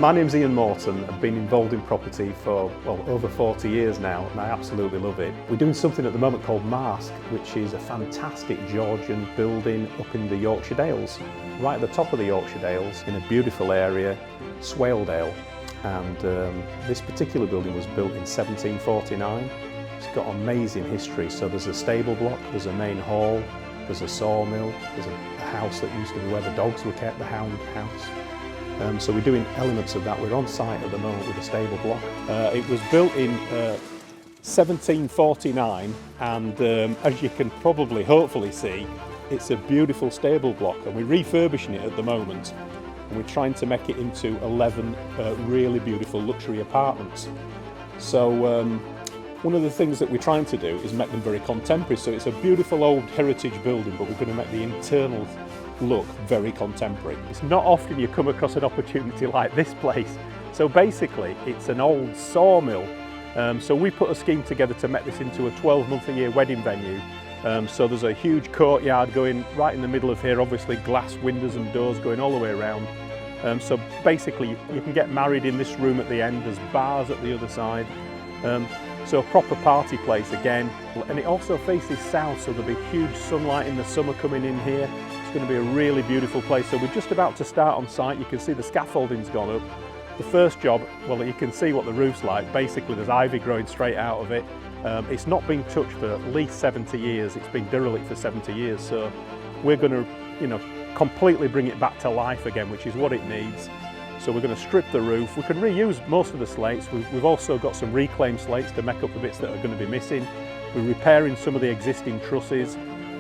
My name's Ian Morton. I've been involved in property for over 40 years now, and I absolutely love it. We're doing something at the moment called Marske, which is a fantastic Georgian building up in the Yorkshire Dales. Right at the top of the Yorkshire Dales, in a beautiful area, Swaledale. And this particular building was built in 1749. It's got amazing history. So there's a stable block, there's a main hall, there's a sawmill, there's a house that used to be where the dogs were kept, the hound house. So we're doing elements of that. We're on site at the moment with a stable block. It was built in 1749, and as you can probably hopefully see, it's a beautiful stable block, and we're refurbishing it at the moment, and we're trying to make it into 11 really beautiful luxury apartments. So one of the things that we're trying to do is make them very contemporary. So it's a beautiful old heritage building, but we're going to make the internal look very contemporary. It's not often you come across an opportunity like this place. So basically it's an old sawmill. So we put a scheme together to make this into a 12-month-a-year wedding venue. So there's a huge courtyard going right in the middle of here, obviously glass windows and doors going all the way around. So basically you can get married in this room at the end, there's bars at the other side. So a proper party place again, and it also faces south, so there'll be huge sunlight in the summer coming in here. It's going to be a really beautiful place. So we're just about to start on site. You can see the scaffolding's gone up. The first job, well, you can see what the roof's like. Basically there's ivy growing straight out of it. It's not been touched for at least 70 years. It's been derelict for 70 years. So we're going to, completely bring it back to life again, which is what it needs. So we're going to strip the roof. We can reuse most of the slates. We've also got some reclaimed slates to make up the bits that are going to be missing. We're repairing some of the existing trusses,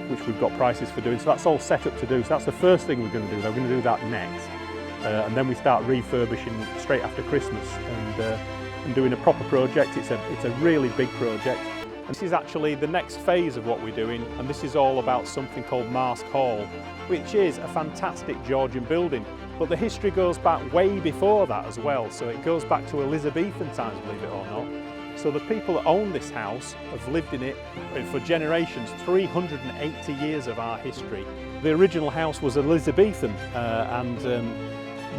which we've got prices for doing. So that's all set up to do. So that's the first thing we're going to do. We're going to do that next. And then we start refurbishing straight after Christmas and doing a proper project. It's a really big project. And this is actually the next phase of what we're doing, and this is all about something called Marske Hall, which is a fantastic Georgian building. But the history goes back way before that as well, so it goes back to Elizabethan times, believe it or not. So the people that own this house have lived in it for generations, 380 years of our history. The original house was Elizabethan, and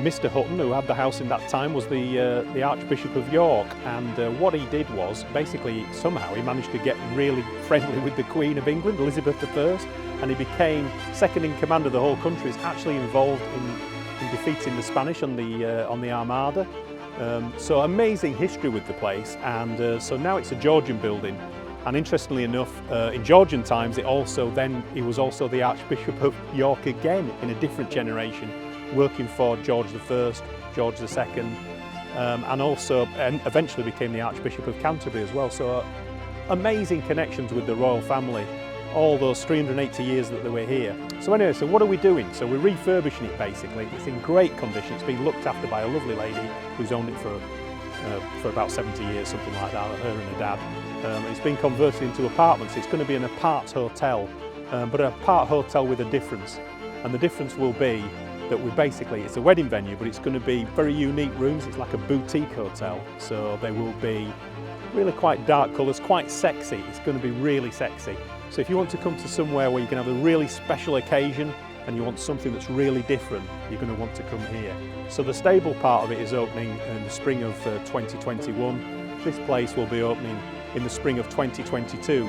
Mr. Hutton, who had the house in that time, was the Archbishop of York, and what he did was, basically, somehow he managed to get really friendly with the Queen of England, Elizabeth I, and he became second in command of the whole country. He's actually involved in defeating the Spanish on the Armada. So amazing history with the place, and so now it's a Georgian building. And interestingly enough, in Georgian times, he was also the Archbishop of York again in a different generation, working for George I, George II, and eventually became the Archbishop of Canterbury as well. So amazing connections with the royal family, all those 380 years that they were here. So anyway, so what are we doing? So we're refurbishing it basically. It's in great condition. It's been looked after by a lovely lady who's owned it for about 70 years, something like that, her and her dad. It's been converted into apartments. It's going to be an apart hotel, but an apart hotel with a difference. And the difference will be that it's a wedding venue, but it's going to be very unique rooms. It's like a boutique hotel. So they will be really quite dark colours, quite sexy. It's going to be really sexy. So if you want to come to somewhere where you can have a really special occasion and you want something that's really different, you're going to want to come here. So the stable part of it is opening in the spring of 2021. This place will be opening in the spring of 2022.